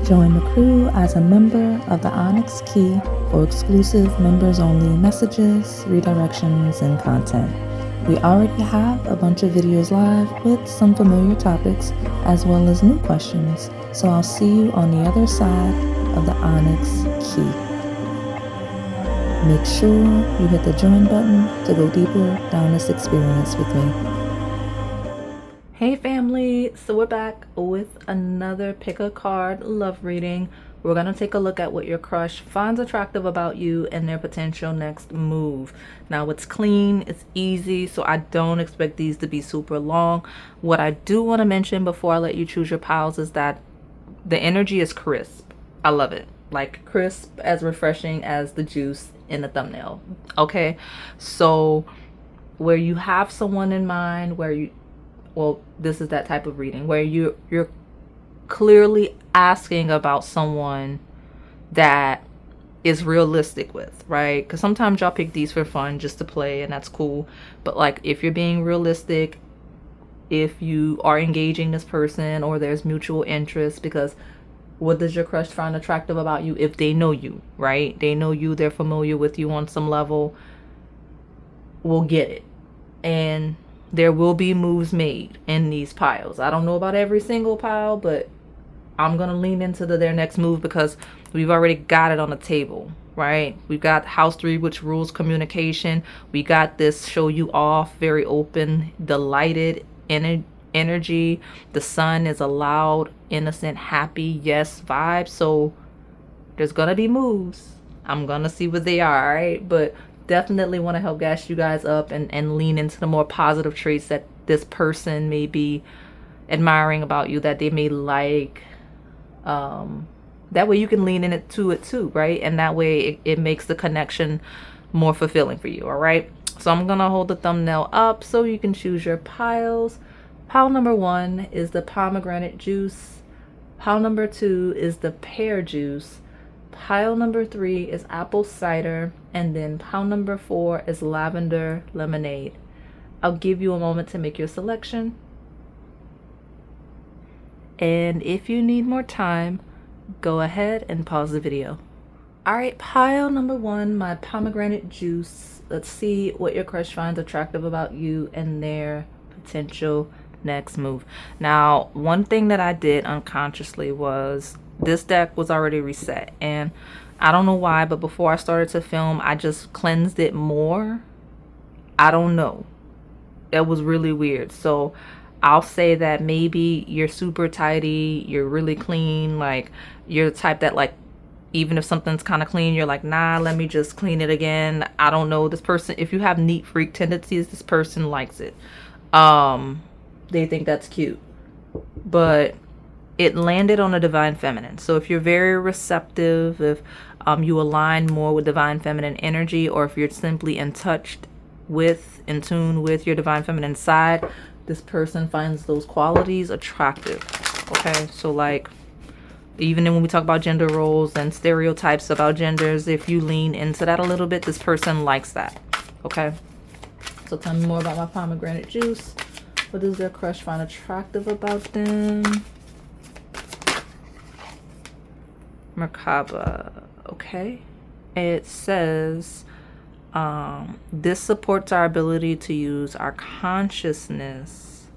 Join the crew as a member of the Onyx Key for exclusive members-only messages, redirections, and content. We already have a bunch of videos live with some familiar topics as well as new questions, so I'll see you on the other side of the Onyx Key. Make sure you hit the join button to go deeper down this experience with me. Hey family, so we're back with another pick a card love reading. We're going to take a look at what your crush finds attractive about you and their potential next move. Now it's clean, it's easy, so I don't expect these to be super long. What I do want to mention before I let you choose your piles is that the energy is crisp. I love it. Like crisp, as refreshing as the juice in the thumbnail. Okay, so where you have someone in mind, well, this is that type of reading where you're clearly asking about someone that is realistic with, right? Because sometimes y'all pick these for fun just to play, and that's cool. But like, if you're being realistic, if you are engaging this person or there's mutual interest, because what does your crush find attractive about you? If they know you, right? They know you, they're familiar with you on some level, we'll get it. And there will be moves made in these piles. I don't know about every single pile, but I'm going to lean into their next move because we've already got it on the table, right? We've got house 3, which rules communication. We got this show you off, very open, delighted energy. The sun is a loud, innocent, happy, yes vibe. So there's going to be moves. I'm going to see what they are, all right? But definitely want to help gas you guys up and lean into the more positive traits that this person may be admiring about you, that they may like. That way you can lean into it too, right? And that way it makes the connection more fulfilling for you, all right? So I'm gonna hold the thumbnail up so you can choose your piles. Pile number 1 is the pomegranate juice. Pile number 2 is the pear juice. Pile number 3 is apple cider, and then pile number 4 is lavender lemonade. I'll give you a moment to make your selection. And if you need more time, go ahead and pause the video. All right, pile number 1, my pomegranate juice. Let's see what your crush finds attractive about you and their potential next move. Now, one thing that I did unconsciously was this deck was already reset, and I don't know why, but before I started to film, I just cleansed it more. I don't know. That was really weird. So I'll say that maybe you're super tidy, you're really clean, like you're the type that, like, even if something's kind of clean, you're like, nah, let me just clean it again. I don't know. This person, if you have neat freak tendencies, this person likes it. They think that's cute. But it landed on a divine feminine. So if you're very receptive, if you align more with divine feminine energy, or if you're simply in tune with your divine feminine side, this person finds those qualities attractive. Okay, so like, even when we talk about gender roles and stereotypes about genders, if you lean into that a little bit, this person likes that. Okay, so tell me more about my pomegranate juice. What does their crush find attractive about them? Merkaba. Okay, it says this supports our ability to use our consciousness,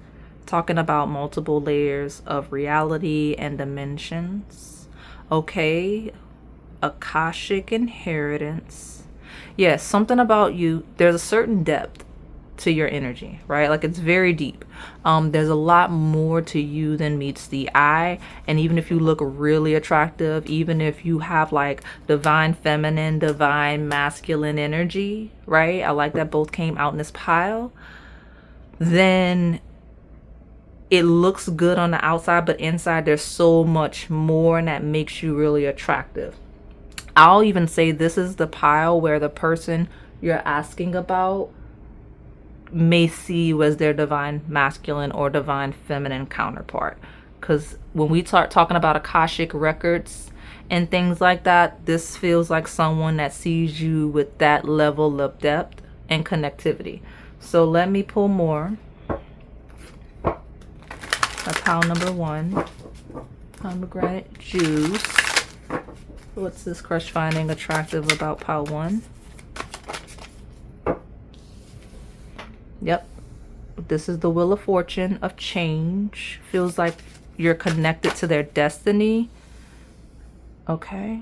talking about multiple layers of reality and dimensions. Okay, Akashic inheritance. Yes, something about you, there's a certain depth to your energy, right? Like, it's very deep. There's a lot more to you than meets the eye. And even if you look really attractive, even if you have like divine feminine, divine masculine energy, right? I like that both came out in this pile. Then it looks good on the outside, but inside there's so much more, and that makes you really attractive. I'll even say this is the pile where the person you're asking about may see you as their divine masculine or divine feminine counterpart. Because when we start talking about Akashic records and things like that, this feels like someone that sees you with that level of depth and connectivity. So let me pull more. That's pile number 1. Pomegranate juice. What's this crush finding attractive about pile 1? Yep. This is the Wheel of Fortune of change. Feels like you're connected to their destiny. Okay.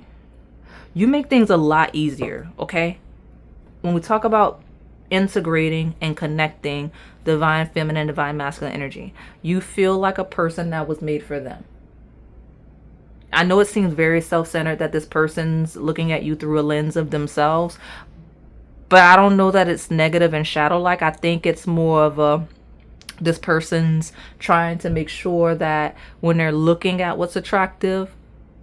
You make things a lot easier, okay? When we talk about integrating and connecting divine feminine, divine masculine energy, you feel like a person that was made for them. I know it seems very self-centered that this person's looking at you through a lens of themselves, but I don't know that it's negative and shadow-like. I think it's more of this person's trying to make sure that when they're looking at what's attractive,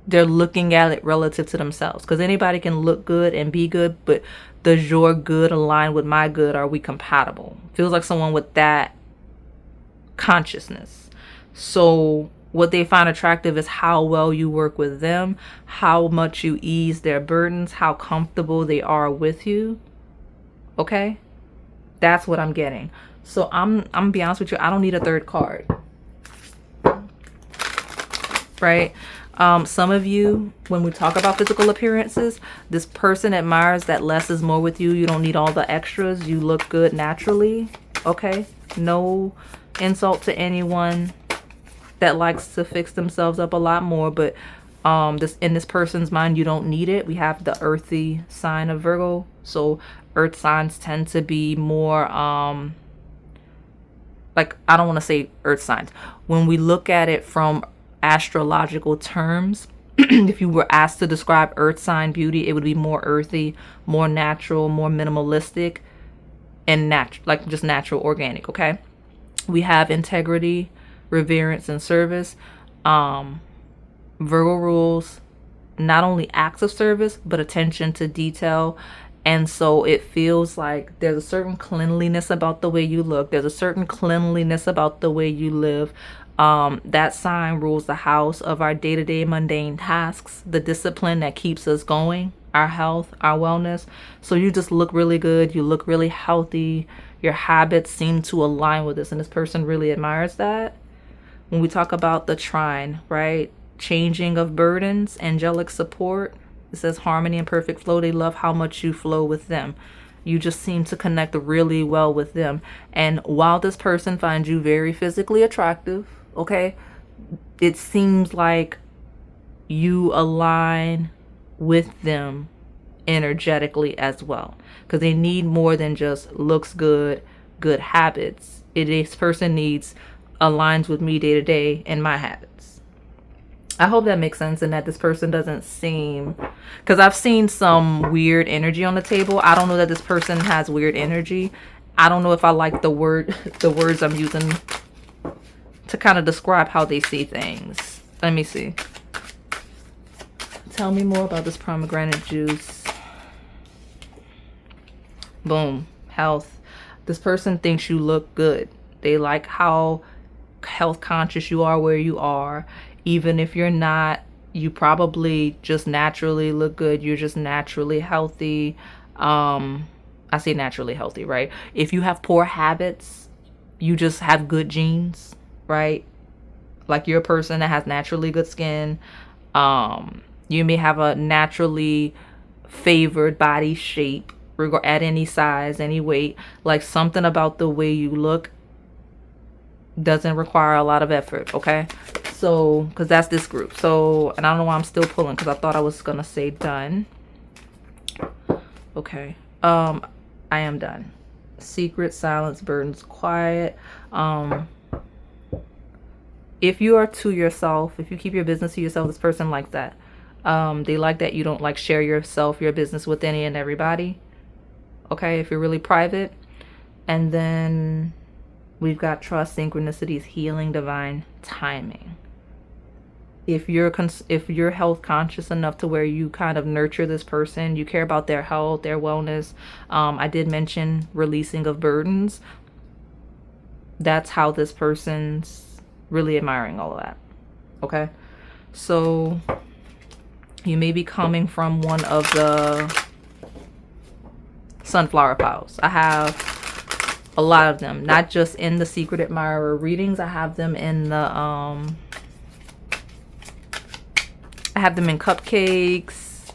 they're looking at it relative to themselves. Because anybody can look good and be good, but does your good align with my good? Are we compatible? Feels like someone with that consciousness. So what they find attractive is how well you work with them, how much you ease their burdens, how comfortable they are with you. Okay? That's what I'm getting. So I'm gonna be honest with you, I don't need a third card. Right? Some of you, when we talk about physical appearances, this person admires that less is more with you. You don't need all the extras. You look good naturally. Okay? No insult to anyone that likes to fix themselves up a lot more, but in this person's mind, you don't need it. We have the earthy sign of Virgo. So earth signs tend to be more like, I don't want to say earth signs. When we look at it from astrological terms, if you were asked to describe earth sign beauty, it would be more earthy, more natural, more minimalistic, and like just natural, organic. Okay? We have integrity, reverence, and service. Virgo rules not only acts of service, but attention to detail. And so it feels like there's a certain cleanliness about the way you look. There's a certain cleanliness about the way you live. That sign rules the house of our day-to-day mundane tasks, the discipline that keeps us going, our health, our wellness. So you just look really good. You look really healthy. Your habits seem to align with this. And this person really admires that. When we talk about the trine, right? Changing of burdens, angelic support. It says harmony and perfect flow. They love how much you flow with them. You just seem to connect really well with them. And while this person finds you very physically attractive, okay, it seems like you align with them energetically as well. Because they need more than just looks good, good habits. This person aligns with me day to day and my habits. I hope that makes sense, and that this person doesn't seem, because I've seen some weird energy on the table. I don't know that this person has weird energy. I don't know if I like the words I'm using to kind of describe how they see things. Let me see. Tell me more about this pomegranate juice. Boom. Health. This person thinks you look good. They like how health conscious you are where you are. Even if you're not, you probably just naturally look good. You're just naturally healthy. I say naturally healthy, right? If you have poor habits, you just have good genes, right? Like you're a person that has naturally good skin. You may have a naturally favored body shape at any size, any weight. Like something about the way you look doesn't require a lot of effort, okay? So, because that's this group. So, and I don't know why I'm still pulling, because I thought I was going to say done. Okay. I am done. Secret, silence, burdens, quiet. If you are to yourself, if you keep your business to yourself, this person likes that. They like that you don't like share yourself, your business with any and everybody. Okay, if you're really private. And then we've got trust, synchronicities, healing, divine timing. If you're health conscious enough to where you kind of nurture this person, you care about their health, their wellness. I did mention releasing of burdens. That's how this person's really admiring all of that. Okay, so you may be coming from one of the sunflower piles. I have a lot of them, not just in the secret admirer readings. I have them in the I have them in cupcakes.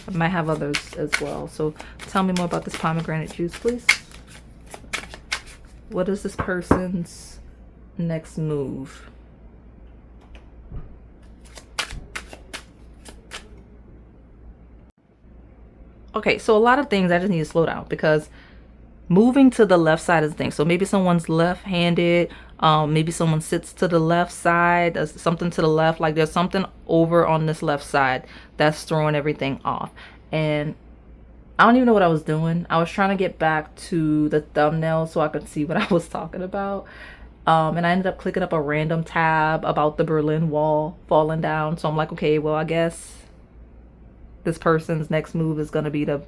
I might have others as well. So tell me more about this pomegranate juice, please. What is this person's next move? Okay, so a lot of things I just need to slow down, because moving to the left side is the thing. So maybe someone's left-handed. Maybe someone sits to the left side. There's something to the left. Like there's something over on this left side that's throwing everything off. And I don't even know what I was doing. I was trying to get back to the thumbnail so I could see what I was talking about. And I ended up clicking up a random tab about the Berlin Wall falling down. So I'm like, okay, well, I guess this person's next move is going to be to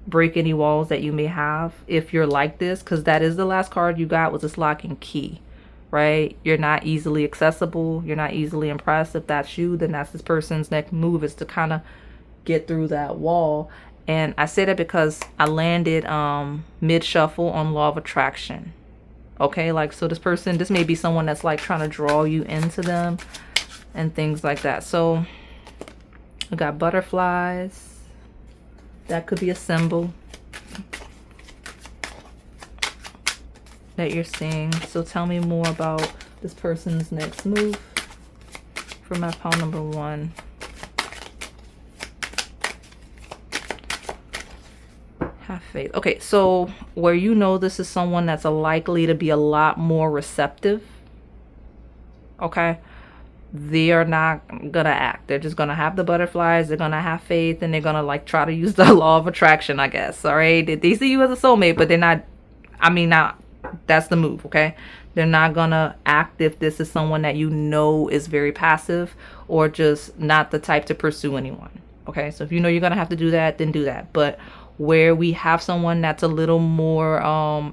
break any walls that you may have if you're like this, because that is the last card you got, was this lock and key, right? You're not easily accessible. You're not easily impressed. If that's you, then that's this person's next move, is to kind of get through that wall. And I say that because I landed mid shuffle on law of attraction. Okay, like, so this may be someone that's like trying to draw you into them and things like that. So I got butterflies. That could be a symbol that you're seeing. So tell me more about this person's next move for my pile number 1. Have faith. Okay, so where you know this is someone that's likely to be a lot more receptive. Okay. They are not gonna act. They're just gonna have the butterflies. They're gonna have faith, and they're gonna like try to use the law of attraction, I guess. All right, they see you as a soulmate, but they're not. I mean, not. That's the move, okay? They're not gonna act if this is someone that you know is very passive or just not the type to pursue anyone. Okay, so if you know you're gonna have to do that, then do that. But where we have someone that's a little more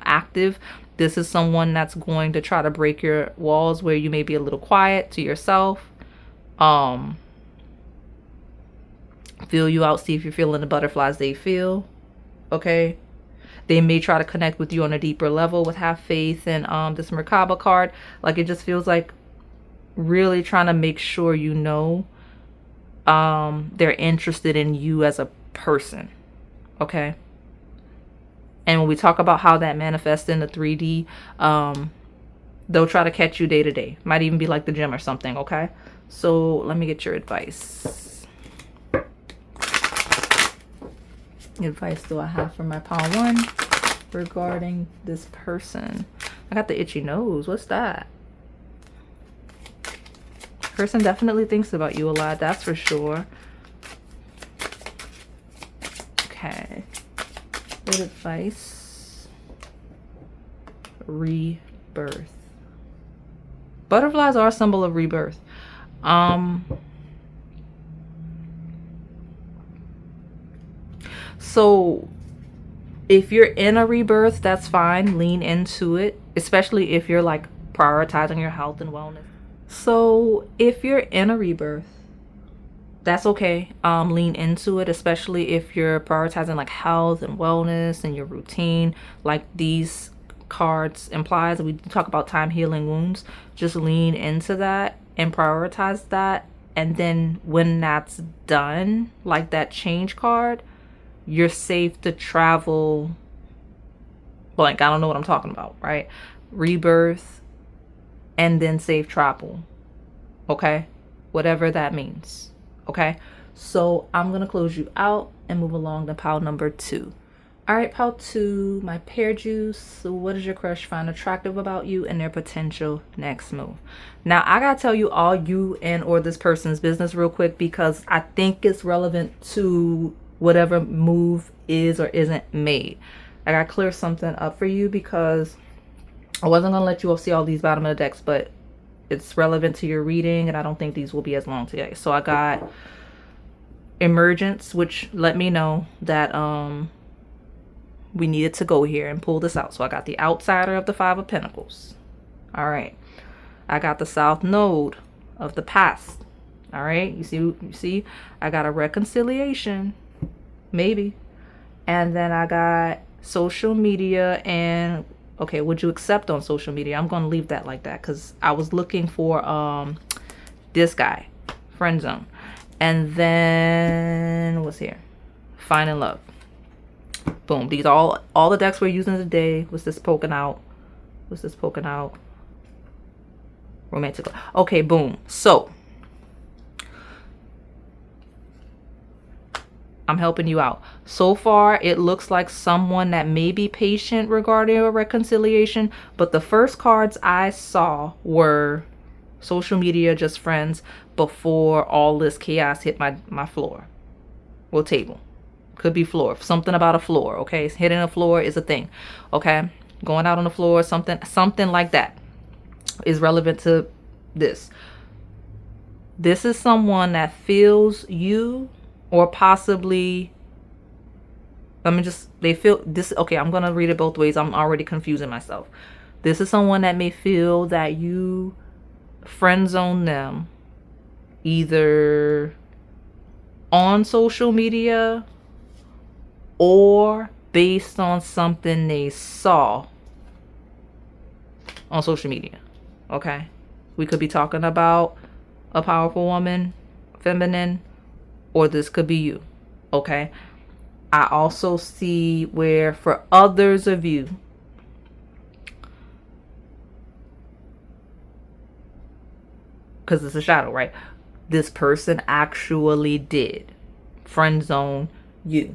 active, this is someone that's going to try to break your walls where you may be a little quiet to yourself. Feel you out, see if you're feeling the butterflies they feel. Okay. They may try to connect with you on a deeper level with have faith and this Merkaba card. Like, it just feels like really trying to make sure you know they're interested in you as a person. Okay. And when we talk about how that manifests in the 3D, they'll try to catch you day to day. Might even be like the gym or something, okay? So let me get your advice. Advice do I have for my pile 1 regarding this person? I got the itchy nose. What's that? Person definitely thinks about you a lot, that's for sure. Okay. Good advice. Rebirth. Butterflies are a symbol of rebirth. So if you're in a rebirth, that's fine. Lean into it, especially if you're like prioritizing your health and wellness. So if you're in a rebirth, that's okay. Lean into it, especially if you're prioritizing like health and wellness and your routine, like these cards implies. We talk about time healing wounds. Just lean into that and prioritize that. And then when that's done, like that change card, you're safe to travel. Blank, I don't know what I'm talking about, right? Rebirth and then safe travel. Okay? Whatever that means. Okay, so I'm going to close you out and move along to pile number 2. All right, pile 2, my pear juice. So what does your crush find attractive about you and their potential next move? Now, I got to tell you all you and or this person's business real quick, because I think it's relevant to whatever move is or isn't made. I got to clear something up for you, because I wasn't going to let you all see all these bottom of the decks, but it's relevant to your reading, and I don't think these will be as long today. So I got emergence, which let me know that we needed to go here and pull this out. So I got the outsider of the 5 of Pentacles. All right. I got the south node of the past. All right. You see, I got a reconciliation, maybe. And then I got social media and okay, would you accept on social media? I'm going to leave that like that, because I was looking for this guy, friend zone. And then what's here? Finding love. Boom. These are all the decks we're using today. What's this poking out? What's this poking out? Romantically. Okay, boom. So I'm helping you out. So far, it looks like someone that may be patient regarding a reconciliation. But the first cards I saw were social media, just friends, before all this chaos hit my floor. Well, table. Could be floor. Something about a floor, okay? Hitting a floor is a thing, okay? Going out on the floor, something like that is relevant to this. This is someone that feels you, or possibly, they feel this. Okay, I'm going to read it both ways. I'm already confusing myself. This is someone that may feel that you friend zone them, either on social media or based on something they saw on social media. Okay, we could be talking about a powerful woman, feminine, or this could be you. Okay, I also see where for others of you, because it's a shadow, right? This person actually did friend zone you,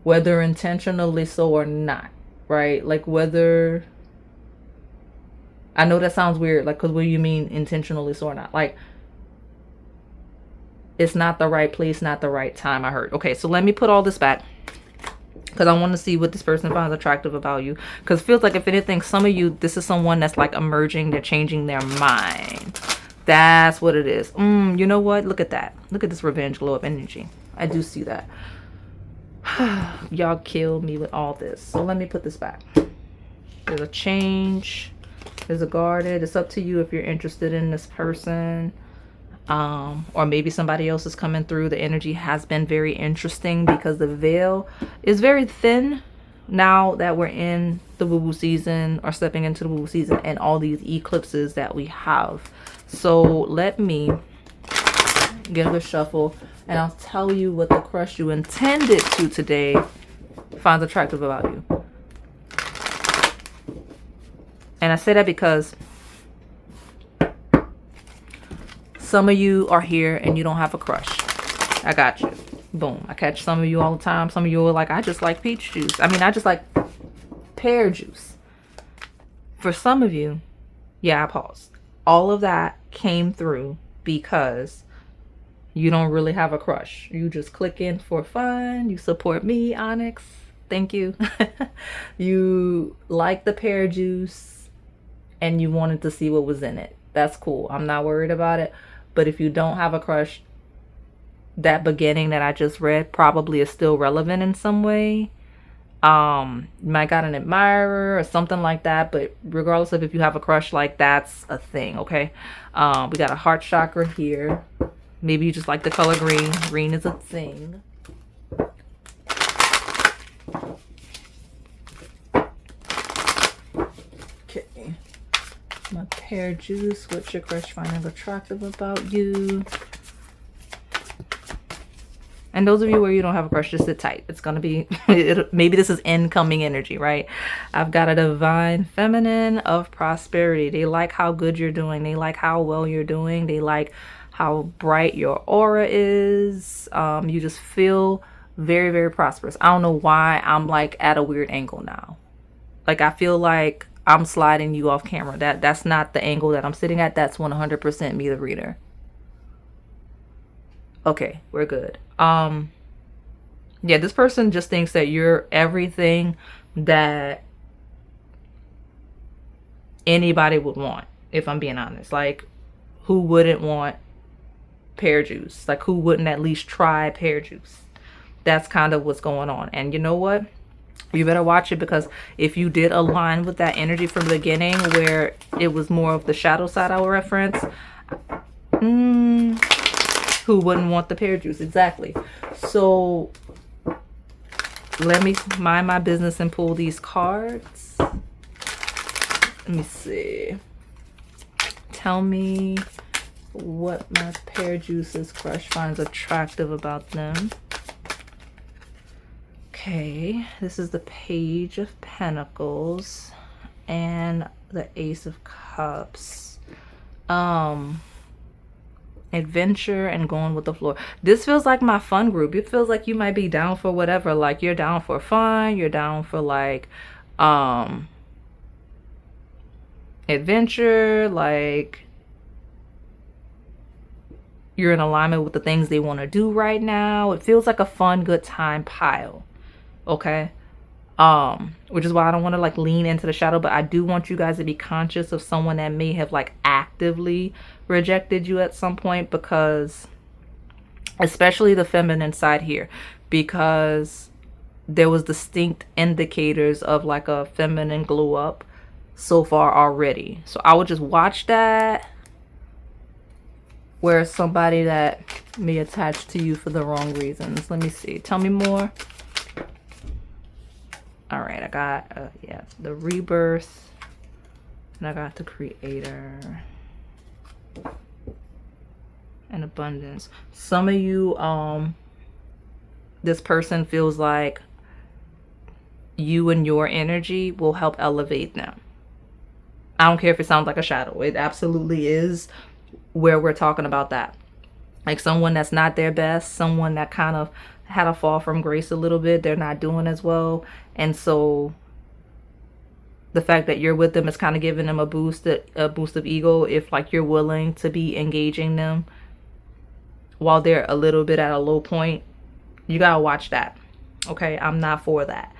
whether intentionally so or not, right? Like whether, I know that sounds weird, like, because what do you mean intentionally so or not? Like, it's not the right place, not the right time, I heard. Okay, so let me put all this back, because I want to see what this person finds attractive about you. Because it feels like, if anything, some of you, this is someone that's like emerging, they're changing their mind. That's what it is. You know what? Look at that. Look at this revenge glow up energy. I do see that. Y'all killed me with all this. So let me put this back. There's a change. There's a guarded. It's up to you if you're interested in this person. Or maybe somebody else is coming through. The energy has been very interesting because the veil is very thin now that we're in the woo-woo season, or stepping into the woo-woo season, and all these eclipses that we have. So let me give a shuffle, and I'll tell you what the crush you intended to today finds attractive about you. And I say that because some of you are here and you don't have a crush. I got you. Boom. I catch some of you all the time. Some of you are like, I just like peach juice. I mean, I just like pear juice. For some of you, yeah, I paused. All of that came through because you don't really have a crush. You just click in for fun. You support me, Onyx. Thank you. You like the pear juice and you wanted to see what was in it. That's cool. I'm not worried about it. But if you don't have a crush, that beginning that I just read probably is still relevant in some way. You might got an admirer or something like that, but regardless of if you have a crush, like, that's a thing. Okay. We got a heart chakra here. Maybe you just like the color green. Green is a thing. Okay. My pear juice. What's your crush finding attractive about you? And those of you where you don't have a crush, just sit tight. It's going to be, maybe this is incoming energy, right? I've got a divine feminine of prosperity. They like how good you're doing. They like how well you're doing. They like how bright your aura is. You just feel very, very prosperous. I don't know why I'm like at a weird angle now. Like, I feel like I'm sliding you off camera. That's not the angle that I'm sitting at. That's 100% me, the reader. Okay, we're good. Yeah, this person just thinks that you're everything that anybody would want, if I'm being honest. Like, who wouldn't want pear juice? Like, who wouldn't at least try pear juice? That's kind of what's going on. And you know what? You better watch it, because if you did align with that energy from the beginning, where it was more of the shadow side I will reference, who wouldn't want the pear juice? Exactly. So let me mind my business and pull these cards. Let me see. Tell me what my pear juice's crush finds attractive about them. Okay, this is the Page of Pentacles and the Ace of Cups. Adventure and going with the flow. This feels like my fun group. It feels like you might be down for whatever. Like you're down for fun, you're down for like adventure, like you're in alignment with the things they want to do right now. It feels like a fun, good time pile. Okay. Which is why I don't want to like lean into the shadow, but I do want you guys to be conscious of someone that may have like actively rejected you at some point, because especially the feminine side here, because there was distinct indicators of like a feminine glow up so far already. So I would just watch that, where somebody that may attach to you for the wrong reasons. Let me see. Tell me more. All right, I got yeah, the Rebirth, and I got the Creator and Abundance. Some of you, this person feels like you and your energy will help elevate them. I don't care if it sounds like a shadow. It absolutely is, where we're talking about that. Like someone that's not their best, someone that kind of had a fall from grace a little bit. They're not doing as well. And so the fact that you're with them is kind of giving them a boost of ego, if like you're willing to be engaging them while they're a little bit at a low point. You gotta watch that. Okay, I'm not for that.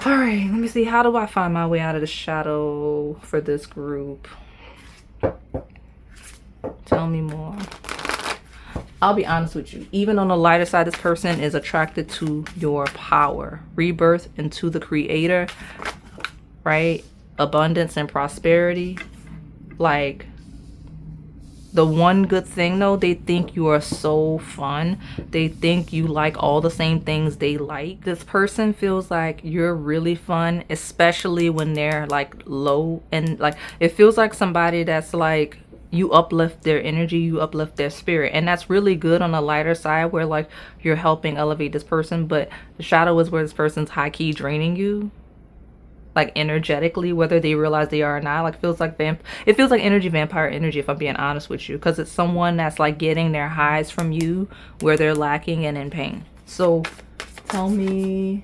All right, let me see. How do I find my way out of the shadow for this group? Tell me more. I'll be honest with you. Even on the lighter side, this person is attracted to your power, rebirth into the Creator, right? Abundance and prosperity. Like, the one good thing though, they think you are so fun. They think you like all the same things they like. This person feels like you're really fun, especially when they're like low, and like it feels like somebody that's like, you uplift their energy, you uplift their spirit, and that's really good on the lighter side, where like you're helping elevate this person. But the shadow is where this person's high key draining you, like energetically, whether they realize they are or not. Like it feels like energy, vampire energy, if I'm being honest with you, because it's someone that's like getting their highs from you where they're lacking and in pain. So tell me,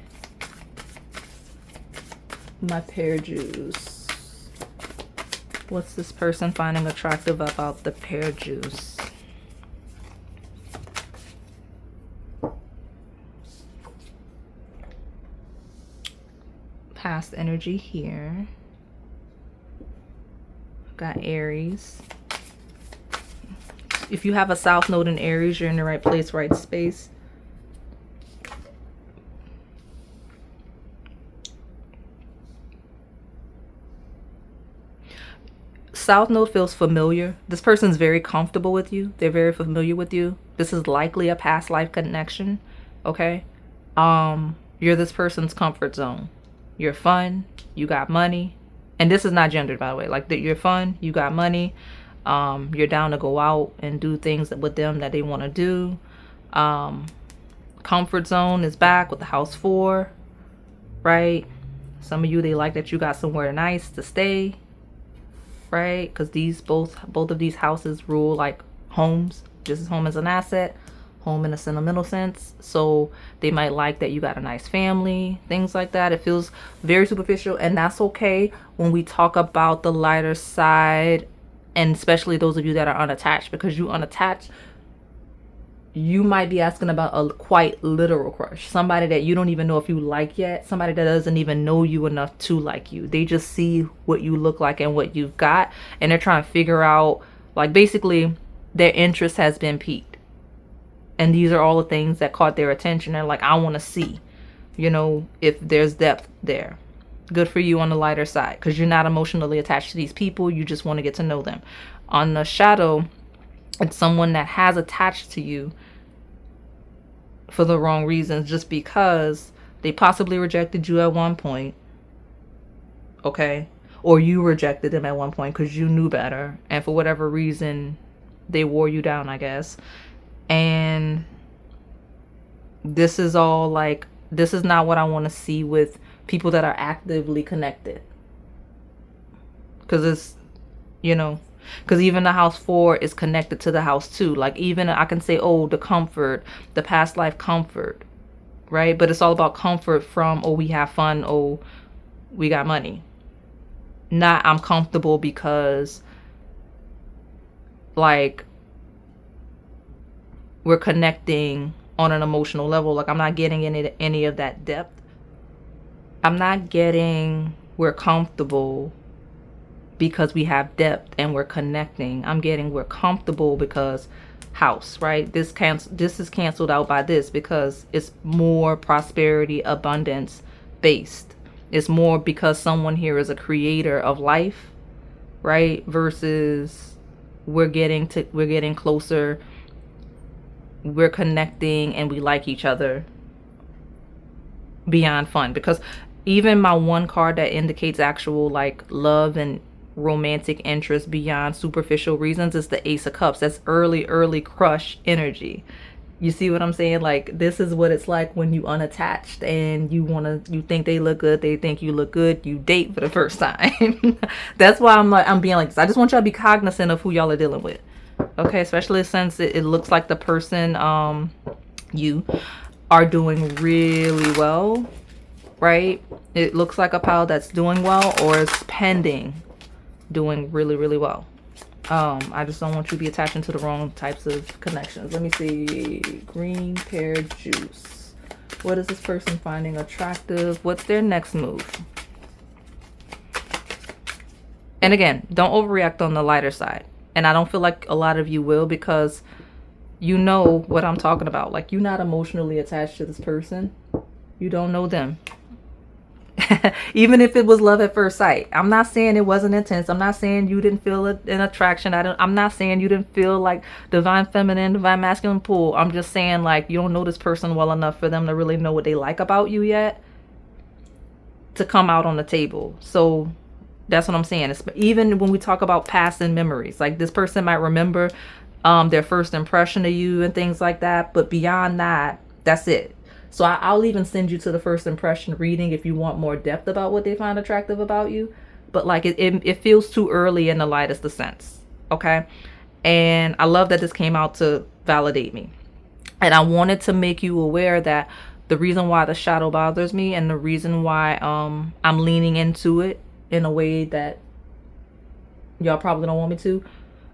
my pear juice. What's this person finding attractive about the pear juice? Past energy here. Got Aries. If you have a South Node in Aries, you're in the right place, right space. South Node feels familiar. This person's very comfortable with you. They're very familiar with you. This is likely a past life connection. Okay. You're this person's comfort zone. You're fun. You got money. And this is not gendered, by the way. Like, you're fun. You got money. You're down to go out and do things with them that they want to do. Comfort zone is back with the house 4. Right. Some of you, they like that you got somewhere nice to stay. Right, because these both of these houses rule like homes, just as home as an asset, home in a sentimental sense. So they might like that you got a nice family, things like that. It feels very superficial, and that's okay when we talk about the lighter side, and especially those of you that are unattached, because you unattached, you might be asking about a quite literal crush, somebody that you don't even know if you like yet, somebody that doesn't even know you enough to like you. They just see what you look like and what you've got, and they're trying to figure out, like, basically their interest has been piqued, and these are all the things that caught their attention. They're like, I want to see, you know, if there's depth there. Good for you on the lighter side, because you're not emotionally attached to these people. You just want to get to know them. On the shadow, it's someone that has attached to you for the wrong reasons, just because they possibly rejected you at one point. Okay. Or you rejected them at one point because you knew better, and for whatever reason They wore you down, I guess. And this is all like, this is not what I want to see with people that are actively connected. Because it's, you know, because even the house 4 is connected to the house 2. Like, even I can say, oh, the comfort, the past life comfort, right? But it's all about comfort from, oh, we have fun, oh, we got money. Not I'm comfortable because, like, we're connecting on an emotional level. Like, I'm not getting any of that depth. I'm not getting we're comfortable because we have depth and we're connecting. I'm getting we're comfortable because house, right? This is canceled out by this because it's more prosperity, abundance based. It's more because someone here is a creator of life, right? Versus we're getting closer, we're connecting, and we like each other beyond fun. Because even my one card that indicates actual like love and romantic interest beyond superficial reasons is the Ace of Cups. That's early crush energy. You see what I'm saying? Like, this is what it's like when you unattached and you think they look good, they think you look good, you date for the first time. That's why I'm being like this. I just want y'all to be cognizant of who y'all are dealing with. Okay, especially since it looks like the person you are doing really well, right? It looks like a pile that's doing well or is pending doing really well. I just don't want you to be attaching to the wrong types of connections. Let me see. Green pear juice. What is this person finding attractive? What's their next move? And again, don't overreact on the lighter side. And I don't feel like a lot of you will, because you know what I'm talking about. Like, you're not emotionally attached to this person. You don't know them. Even if it was love at first sight. I'm not saying it wasn't intense. I'm not saying you didn't feel an attraction. I'm not saying you didn't feel like divine feminine, divine masculine pull. I'm just saying, like, you don't know this person well enough for them to really know what they like about you yet to come out on the table. So that's what I'm saying. It's, even when we talk about past and memories, like, this person might remember their first impression of you and things like that. But beyond that, that's it. So I'll even send you to the first impression reading if you want more depth about what they find attractive about you. But like, it feels too early in the lightest of sense. Okay. And I love that this came out to validate me. And I wanted to make you aware that the reason why the shadow bothers me and the reason why I'm leaning into it in a way that y'all probably don't want me to.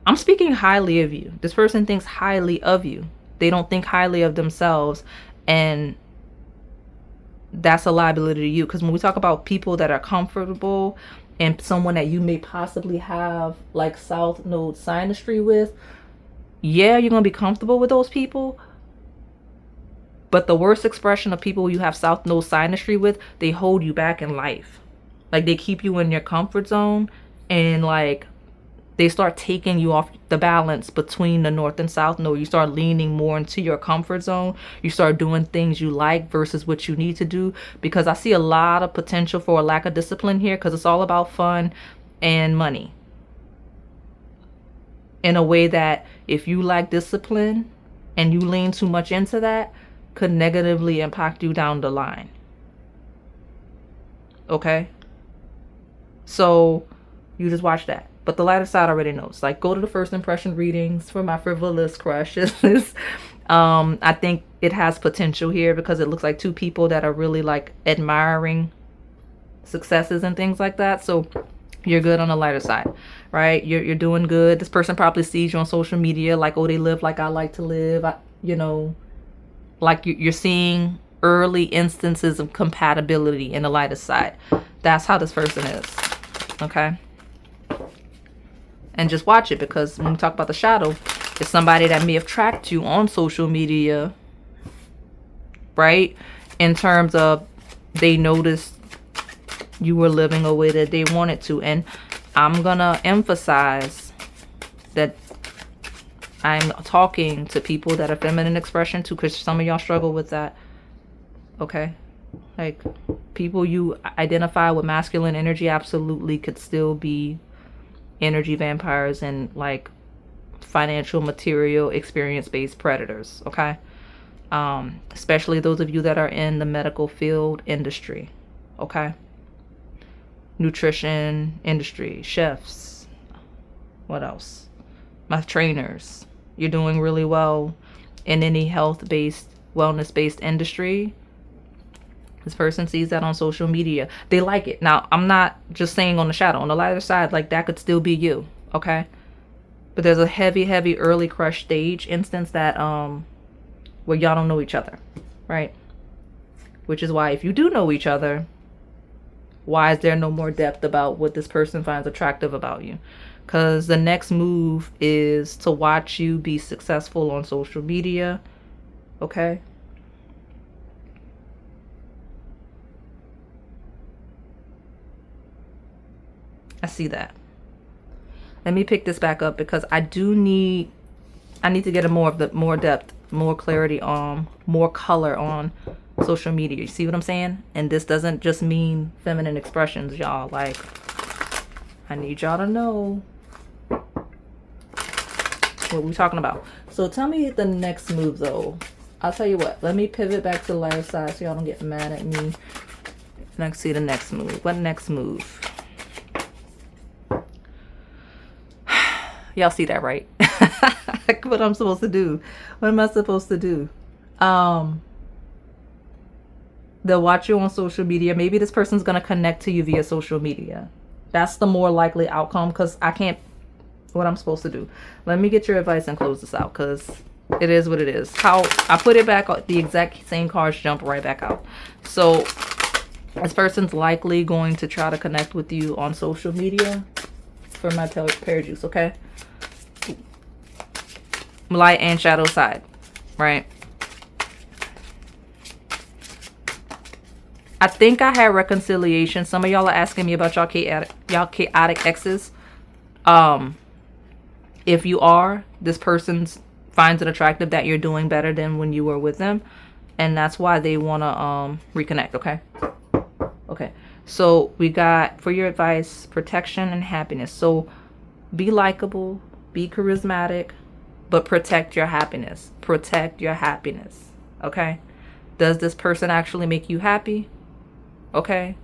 I'm speaking highly of you. This person thinks highly of you. They don't think highly of themselves. And that's a liability to you. Because when we talk about people that are comfortable and someone that you may possibly have like South Node synastry with, yeah, you're going to be comfortable with those people. But the worst expression of people you have South Node synastry with, they hold you back in life. Like, they keep you in your comfort zone, and like, they start taking you off the balance between the North and South Node. You start leaning more into your comfort zone. You start doing things you like versus what you need to do. Because I see a lot of potential for a lack of discipline here, because it's all about fun and money. In a way that if you lack discipline and you lean too much into that, could negatively impact you down the line. Okay? So you just watch that. But the lighter side already knows. Like, go to the first impression readings for my frivolous crushes. I think it has potential here because it looks like two people that are really like admiring successes and things like that. So you're good on the lighter side, right? You're doing good. This person probably sees you on social media like, oh, they live like I like to live. Like you're seeing early instances of compatibility in the lighter side. That's how this person is. Okay. And just watch it, because when we talk about the shadow, it's somebody that may have tracked you on social media, right? In terms of they noticed you were living a way that they wanted to. And I'm going to emphasize that I'm talking to people that are feminine expression too, because some of y'all struggle with that. Okay? Like, people you identify with masculine energy absolutely could still be energy vampires and like financial, material, experience-based predators, okay? Especially those of you that are in the medical field industry, okay? Nutrition industry, chefs, what else? My trainers. You're doing really well in any health-based, wellness-based industry. This person sees that on social media. They like it. Now, I'm not just saying on the shadow. On the lighter side, like, that could still be you, okay? But there's a heavy early crush stage instance that where y'all don't know each other, right? Which is why if you do know each other, why is there no more depth about what this person finds attractive about you? Because the next move is to watch you be successful on social media, okay? I see that. Let me pick this back up because I need to get more depth, more clarity on, more color on social media. You see what I'm saying? And this doesn't just mean feminine expressions, y'all. Like, I need y'all to know what we're talking about. So tell me the next move, though. I'll tell you what. Let me pivot back to the lighter side so y'all don't get mad at me. Let's see the next move. What next move? Y'all see that, right? What I'm supposed to do. What am I supposed to do? They'll watch you on social media. Maybe this person's going to connect to you via social media. That's the more likely outcome because I can't... What I'm supposed to do. Let me get your advice and close this out because it is what it is. How I put it back, the exact same cards jump right back out. So this person's likely going to try to connect with you on social media for my pear juice, okay? Light and shadow side, right? I think I had reconciliation. Some of y'all are asking me about y'all chaotic exes. If you are, this person finds it attractive that you're doing better than when you were with them, and that's why they want to reconnect, okay? Okay. So we got, for your advice, protection and happiness. So be likable, be charismatic, but protect your happiness. Protect your happiness. Okay? Does this person actually make you happy? Okay?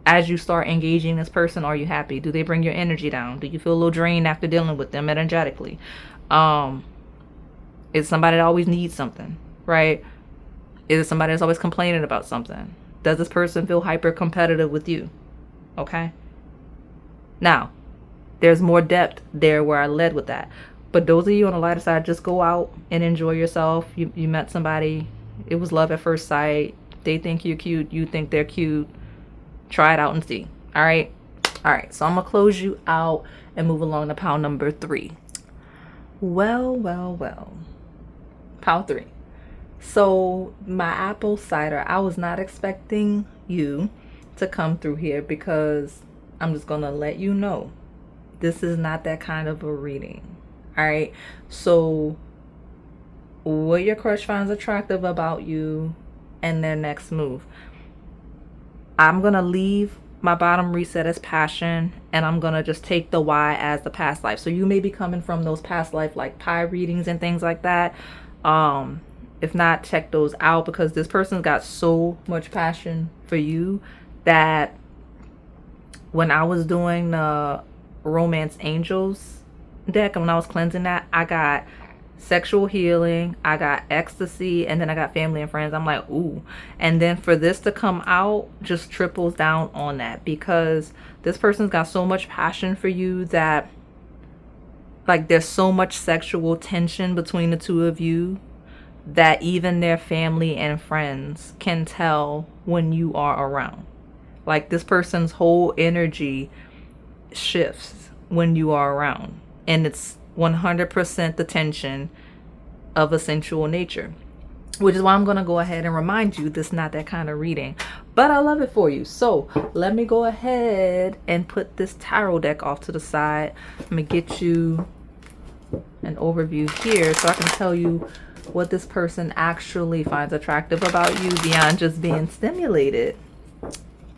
As you start engaging this person, are you happy? Do they bring your energy down? Do you feel a little drained after dealing with them energetically? Is somebody that always needs something, right? Is it somebody that's always complaining about something? Does this person feel hyper competitive with you? Okay? Now, there's more depth there where I led with that. But those of you on the lighter side, just go out and enjoy yourself. You met somebody. It was love at first sight. They think you're cute. You think they're cute. Try it out and see. All right? All right. So I'm going to close you out and move along to pile number 3. Well. Pile 3. So my apple cider, I was not expecting you to come through here because I'm just going to let you know this is not that kind of a reading. All right. So what your crush finds attractive about you and their next move. I'm going to leave my bottom reset as passion, and I'm going to just take the why as the past life. So you may be coming from those past life like pie readings and things like that. If not, check those out because this person's got so much passion for you that when I was doing the Romance Angels deck and when I was cleansing that, I got sexual healing, I got ecstasy, and then I got family and friends. I'm like, ooh. And then for this to come out just triples down on that because this person's got so much passion for you that like there's so much sexual tension between the two of you that even their family and friends can tell when you are around. Like this person's whole energy shifts when you are around. And it's 100% the tension of a sensual nature. Which is why I'm going to go ahead and remind you this is not that kind of reading. But I love it for you. So let me go ahead and put this tarot deck off to the side. I'm going to get you an overview here so I can tell you what this person actually finds attractive about you beyond just being stimulated.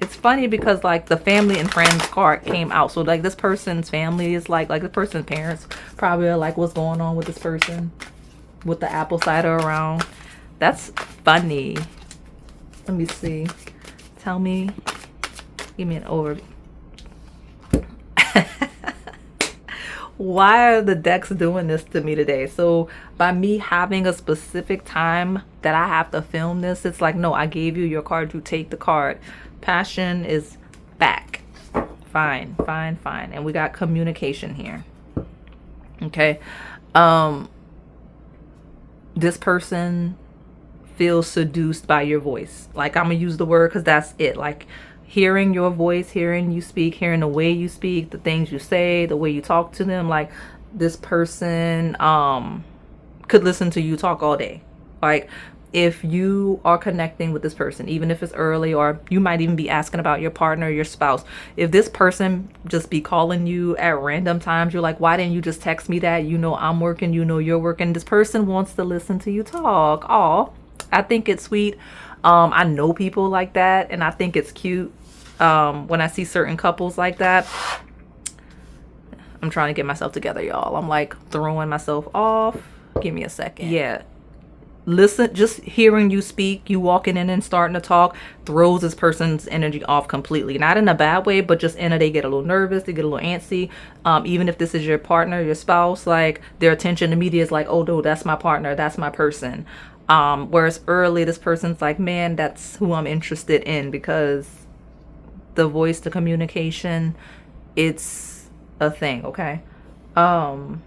it's funny because like the family and friends card came out. So like this person's family is like the person's parents probably are like, what's going on with this person with the apple cider around. That's funny. Let me see. Tell me. Give me an overview. Why are the decks doing this to me today? So by me having a specific time that I have to film this, it's like, no, I gave you your card, you take the card. Passion is back. Fine. And we got communication here. Okay. This person feels seduced by your voice. Like, I'm gonna use the word because that's it. Like, hearing your voice, hearing you speak, hearing the way you speak, the things you say, the way you talk to them. Like, this person could listen to you talk all day. Like, if you are connecting with this person, even if it's early, or you might even be asking about your partner, your spouse, if this person just be calling you at random times, you're like, why didn't you just text me that? You know I'm working, you know you're working. This person wants to listen to you talk. Oh, I think it's sweet. I know people like that, and I think it's cute. When I see certain couples like that. I'm trying to get myself together, y'all. I'm like throwing myself off. Give me a second. Yeah. Listen, just hearing you speak, you walking in and starting to talk throws this person's energy off completely. Not in a bad way, but just in a, they get a little nervous, they get a little antsy. Even if this is your partner, your spouse, like their attention immediately is like, oh no, that's my partner, that's my person. Whereas early, this person's like, man, that's who I'm interested in, because the voice, the communication, it's a thing. Okay. Let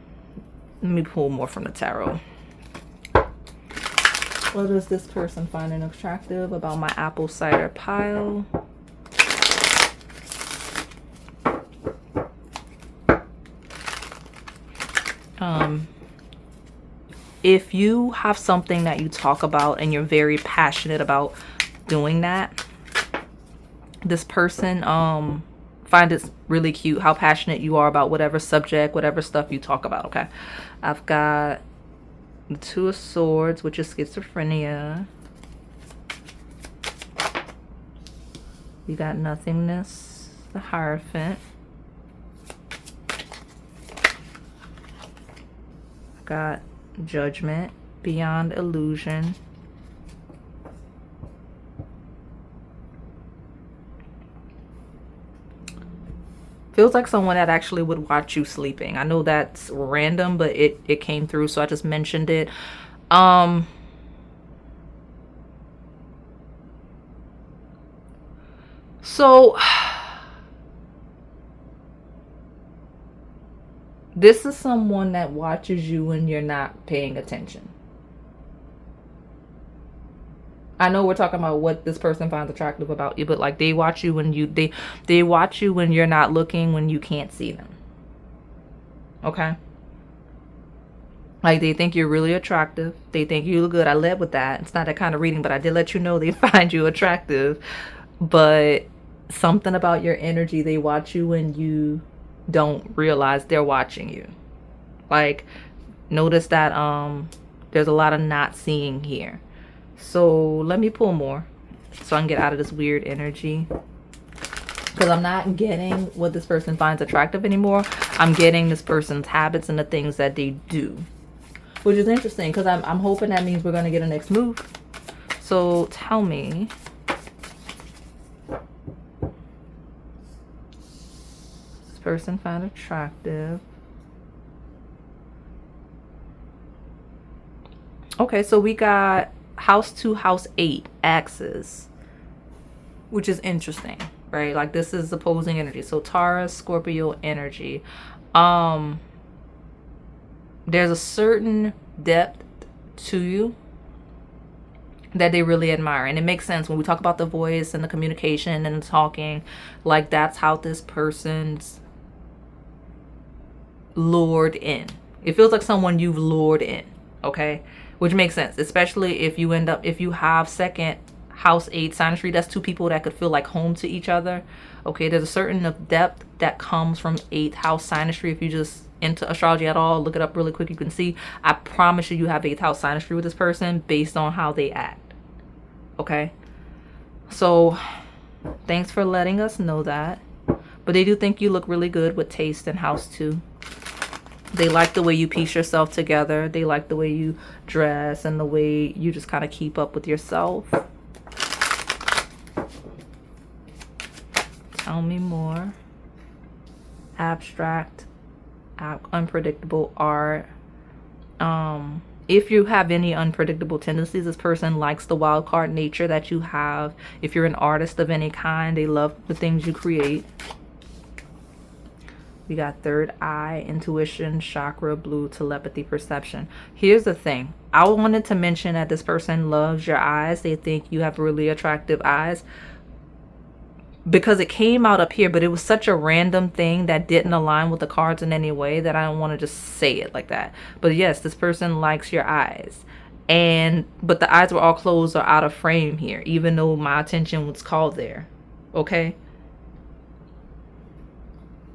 me pull more from the tarot. What does this person find attractive about my apple cider pile? If you have something that you talk about and you're very passionate about doing that, this person find it really cute how passionate you are about whatever subject, whatever stuff you talk about. Okay, I've got the Two of Swords, which is schizophrenia. You got Nothingness, the Hierophant. I've got Judgment, Beyond Illusion. Feels like someone that actually would watch you sleeping. I know that's random, but it came through, so I just mentioned it. So this is someone that watches you when you're not paying attention. I know we're talking about what this person finds attractive about you, but like they watch you when they watch you when you're not looking, when you can't see them. Okay? Like they think you're really attractive. They think you look good. I led with that. It's not that kind of reading, but I did let you know they find you attractive. But something about your energy, they watch you when you don't realize they're watching you. Like, notice that there's a lot of not seeing here. So let me pull more so I can get out of this weird energy, because I'm not getting what this person finds attractive anymore. I'm getting this person's habits and the things that they do, which is interesting, because I'm hoping that means we're going to get a next move. So tell me, this person find attractive. Okay, so we got House 2, House 8 axes, which is interesting, right? Like this is opposing energy. So Taurus, Scorpio energy. There's a certain depth to you that they really admire, and it makes sense when we talk about the voice and the communication and the talking. Like that's how this person's lured in. It feels like someone you've lured in. Okay, which makes sense, especially if you have second house 8 sign tree. That's two people that could feel like home to each other. Okay, there's a certain depth that comes from 8th house sign tree. If you just into astrology at all, look it up really quick, you can see. I promise you have 8th house sign tree with this person based on how they act. Okay, so Thanks for letting us know that. But they do think you look really good with taste in house 2. They like the way you piece yourself together. They like the way you dress and the way you just kind of keep up with yourself. Tell me more. Abstract, unpredictable art. If you have any unpredictable tendencies, this person likes the wild card nature that you have. If you're an artist of any kind, they love the things you create. We got third eye, intuition, chakra, blue, telepathy, perception. Here's the thing. I wanted to mention that this person loves your eyes. They think you have really attractive eyes, because it came out up here, but it was such a random thing that didn't align with the cards in any way that I don't want to just say it like that. But yes, this person likes your eyes. But the eyes were all closed or out of frame here, even though my attention was called there. Okay?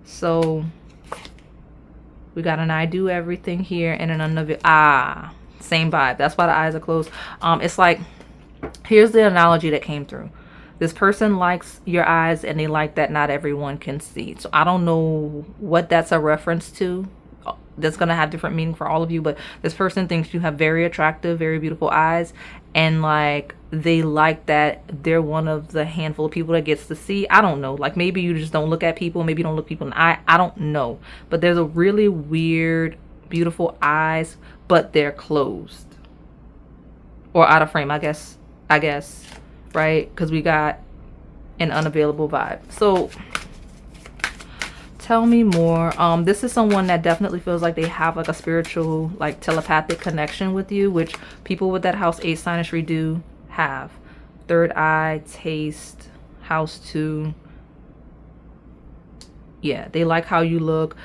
So we got an I do everything here and an unavailable. Same vibe. That's why the eyes are closed. It's like, here's the analogy that came through. This person likes your eyes and they like that not everyone can see. So I don't know what that's a reference to. That's going to have different meaning for all of you. But this person thinks you have very attractive, very beautiful eyes. And like they like that they're one of the handful of people that gets to see. I don't know. Like maybe you just don't look at people. Maybe you don't look people in the eye. I don't know. But there's a really weird, beautiful eyes, but they're closed. Or out of frame, I guess. Right? Because we got an unavailable vibe. So tell me more. This is someone that definitely feels like they have like a spiritual, like telepathic connection with you, which people with that house 8 synastry do have. Third eye, taste, house 2. Yeah, they like how you look.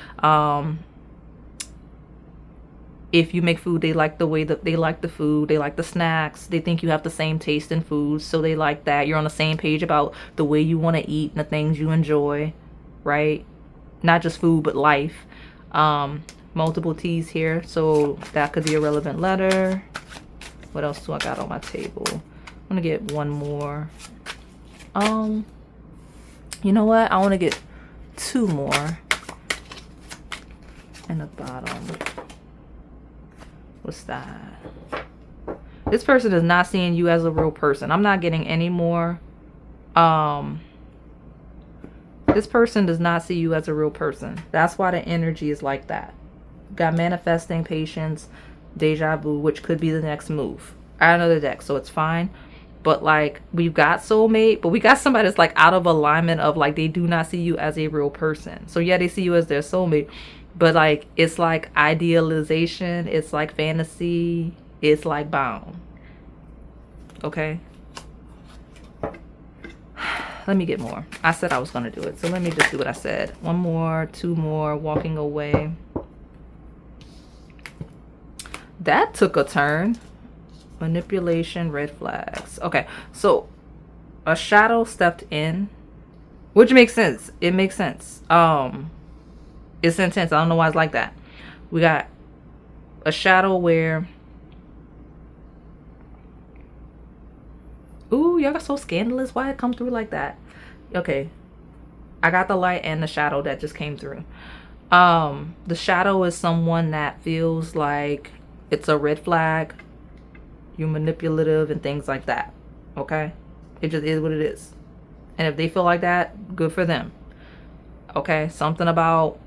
If you make food, they like the way that they like the food. They like the snacks. They think you have the same taste in food, so they like that. You're on the same page about the way you want to eat and the things you enjoy, right? Not just food, but life. Multiple T's here, so that could be a relevant letter. What else do I got on my table? I'm gonna get one more. You know what? I want to get 2 more. And the bottom. What's that? This person is not seeing you as a real person. I'm not getting any more. This person does not see you as a real person. That's why the energy is like that. Got manifesting, patience, deja vu, which could be the next move. I have another deck, so it's fine. But like we've got soulmate, but we got somebody that's like out of alignment of like they do not see you as a real person. So yeah, they see you as their soulmate. But like it's like idealization, it's like fantasy, it's like bound. Okay. Let me get more. I said I was gonna do it, so let me just do what I said. 1 more, 2 more, walking away. That took a turn. Manipulation, red flags. Okay, so a shadow stepped in, which makes sense. It makes sense. It's intense. I don't know why it's like that. We got a shadow where, ooh, y'all got so scandalous. Why it come through like that? Okay, I got the light and the shadow that just came through. The shadow is someone that feels like it's a red flag. You're manipulative and things like that. Okay, it just is what it is. And if they feel like that, good for them. Okay, something about,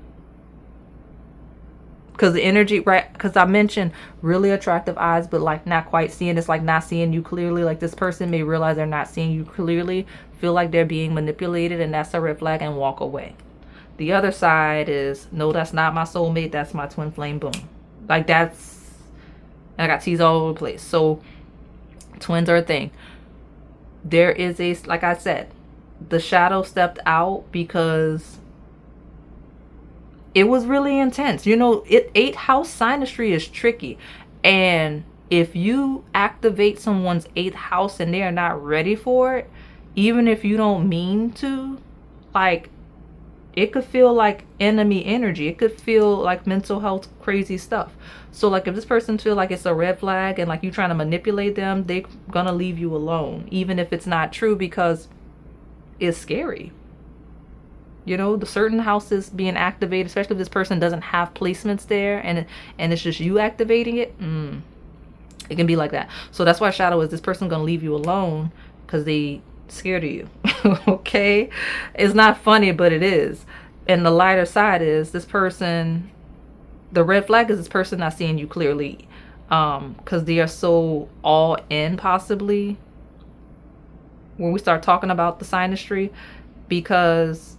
because the energy, right? Because I mentioned really attractive eyes, but like not quite seeing. It's like not seeing you clearly. Like this person may realize they're not seeing you clearly, feel like they're being manipulated, and that's a red flag, and walk away. The other side is, no, that's not my soulmate. That's my twin flame. Boom. Like that's, I got T's all over the place. So twins are a thing. There is a, like I said, the shadow stepped out because it was really intense. You know, 8th house synastry is tricky. And if you activate someone's 8th house and they are not ready for it, even if you don't mean to, like, it could feel like enemy energy. It could feel like mental health crazy stuff. So like if this person feel like it's a red flag and like you trying to manipulate them, they're gonna leave you alone, even if it's not true, because is scary. You know, the certain houses being activated, especially if this person doesn't have placements there and it's just you activating it. It can be like that. So that's why shadow is this person gonna leave you alone because they scared of you. Okay, it's not funny, but it is. And the lighter side is this person, the red flag is this person not seeing you clearly, because they are so all in, possibly, when we start talking about the synastry, because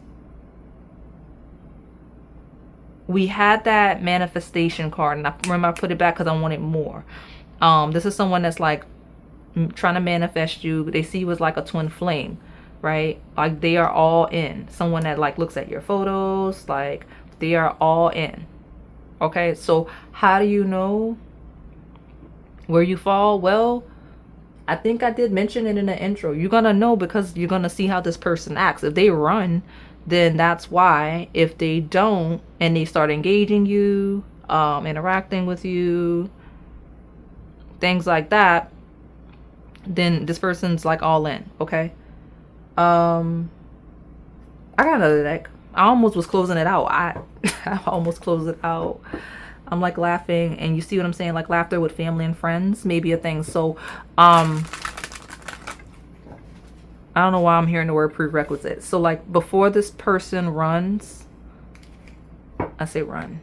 we had that manifestation card, and I remember I put it back because I wanted more. This is someone that's like trying to manifest you. They see you as like a twin flame, right? Like they are all in. Someone that like looks at your photos, like they are all in. Okay, so how do you know where you fall? Well, I think I did mention it in the intro. You're gonna know because you're gonna see how this person acts. If they run, then that's why. If they don't and they start engaging you, interacting with you, things like that, then this person's like all in. Okay. I got another deck. I almost was closing it out. I almost closed it out. I'm like laughing, and you see what I'm saying? Like laughter with family and friends, maybe a thing. So, I don't know why I'm hearing the word prerequisite. So like before this person runs, I say run.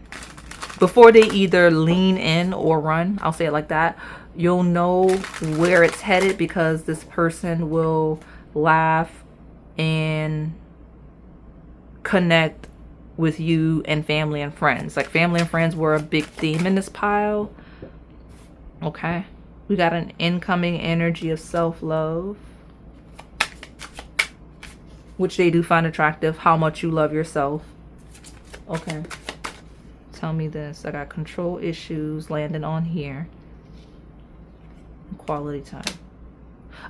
Before they either lean in or run, I'll say it like that, you'll know where it's headed because this person will laugh and connect with you and family and friends. Like family and friends were a big theme in this pile. Okay. We got an incoming energy of self-love, which they do find attractive, how much you love yourself. Okay. Tell me this. I got control issues landing on here. Quality time.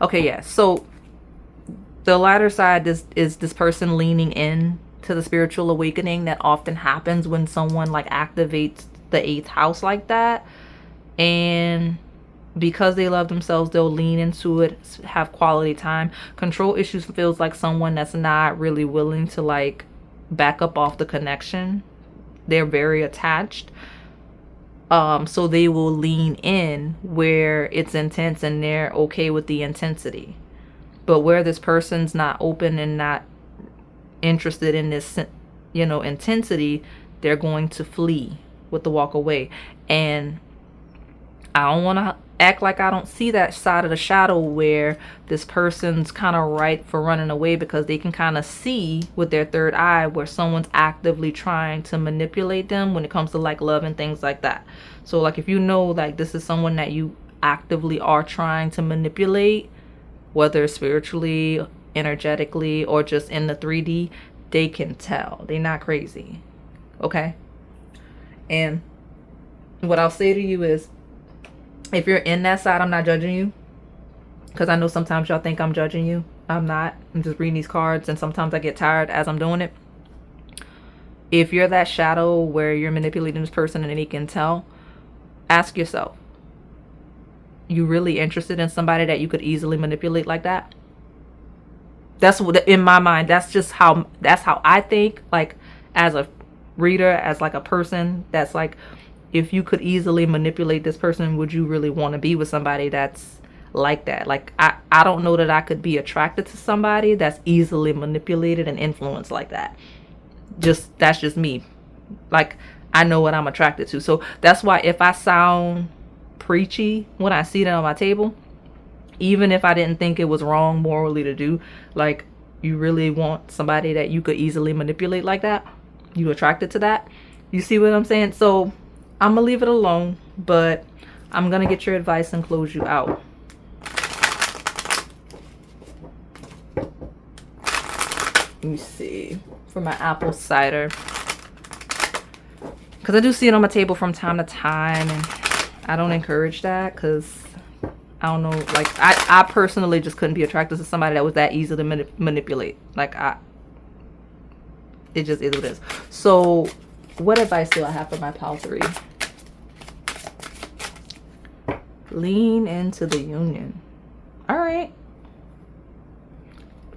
Okay, yeah. So the latter side is this person leaning in to the spiritual awakening that often happens when someone like activates the 8th house like that. And because they love themselves, they'll lean into it, have quality time. Control issues feels like someone that's not really willing to like back up off the connection. They're very attached. So they will lean in where it's intense and they're okay with the intensity. But where this person's not open and not interested in this, you know, intensity, they're going to flee with the walk away. And I don't want to act like I don't see that side of the shadow where this person's kind of right for running away because they can kind of see with their third eye where someone's actively trying to manipulate them when it comes to like love and things like that. So like if you know like this is someone that you actively are trying to manipulate, whether spiritually, energetically, or just in the 3D, they can tell. They're not crazy. Okay? And what I'll say to you is, if you're in that side, I'm not judging you. Because I know sometimes y'all think I'm judging you. I'm not. I'm just reading these cards, and sometimes I get tired as I'm doing it. If you're that shadow where you're manipulating this person and they can tell, ask yourself, you really interested in somebody that you could easily manipulate like that? That's what, in my mind, that's how I think, like as a reader, as like a person that's like, if you could easily manipulate this person, would you really want to be with somebody that's like that? Like I don't know that I could be attracted to somebody that's easily manipulated and influenced like that. That's just me. Like I know what I'm attracted to. So that's why if I sound preachy when I see that on my table, even if I didn't think it was wrong morally to do, like you really want somebody that you could easily manipulate like that, you attracted to that, you see what I'm saying? So I'm gonna leave it alone, but I'm gonna get your advice and close you out. Let me see for my apple cider, because I do see it on my table from time to time, and I don't encourage that because I don't know, like I personally just couldn't be attracted to somebody that was that easy to manipulate. Like it just is what it is. So what advice do I have for my pal 3? Lean into the union. All right.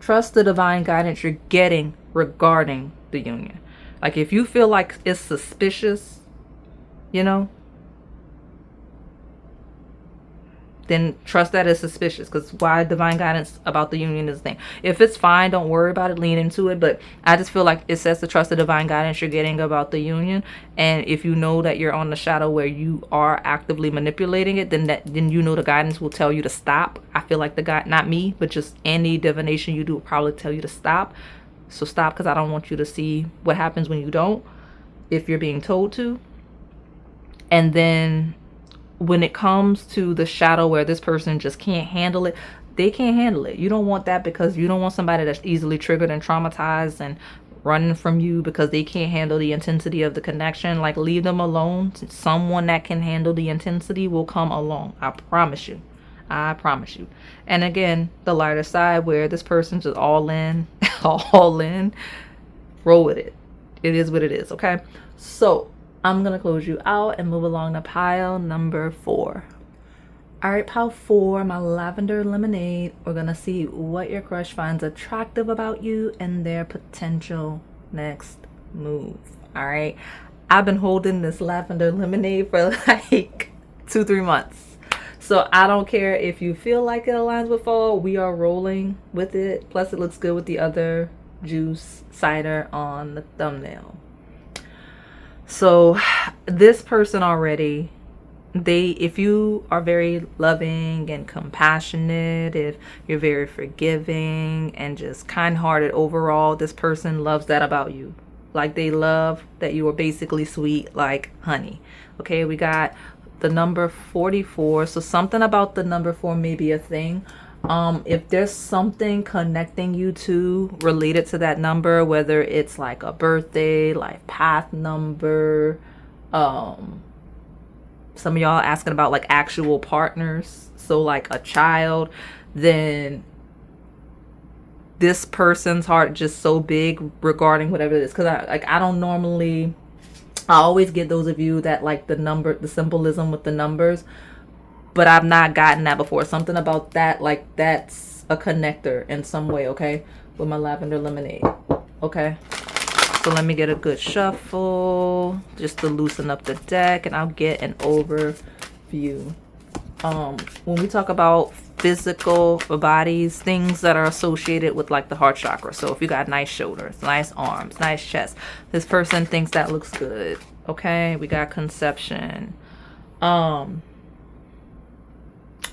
trust the divine guidance you're getting regarding the union. Like if you feel like it's suspicious, you know, then trust that it's suspicious, because why divine guidance about the union is the thing. If it's fine, don't worry about it, lean into it. But I just feel like it says to trust the divine guidance you're getting about the union. And if you know that you're on the shadow where you are actively manipulating it, then you know the guidance will tell you to stop. I feel like the guide, not me, but just any divination you do will probably tell you to stop. So stop, because I don't want you to see what happens when you don't, if you're being told to. And then when it comes to the shadow where this person just can't handle it, they can't handle it. You don't want that, because you don't want somebody that's easily triggered and traumatized and running from you because they can't handle the intensity of the connection. Like, leave them alone. Someone that can handle the intensity will come along. I promise you. I promise you. And again, the lighter side where this person's just all in, all in, roll with it. It is what it is, okay? So I'm going to close you out and move along to pile number 4. All right, pile 4, my lavender lemonade. We're going to see what your crush finds attractive about you and their potential next move. All right. I've been holding this lavender lemonade for like 2-3 months. So I don't care if you feel like it aligns with fall. We are rolling with it. Plus it looks good with the other juice, cider on the thumbnail. So this person already, if you are very loving and compassionate, if you're very forgiving and just kind-hearted overall, this person loves that about you. Like, they love that you are basically sweet like honey. Okay, we got the number 44. So something about the number 4 may be a thing. If there's something connecting you to related to that number, whether it's like a birthday, life path number, some of y'all asking about like actual partners, so like a child, then this person's heart just so big regarding whatever it is. Because I don't normally, I always get those of you that like the symbolism with the numbers, but I've not gotten that before. Something about that, like that's a connector in some way, okay, with my lavender lemonade. Okay, so let me get a good shuffle just to loosen up the deck, and I'll get an overview. When we talk about physical bodies, things that are associated with like the heart chakra. So if you got nice shoulders, nice arms, nice chest, this person thinks that looks good. Okay, we got conception.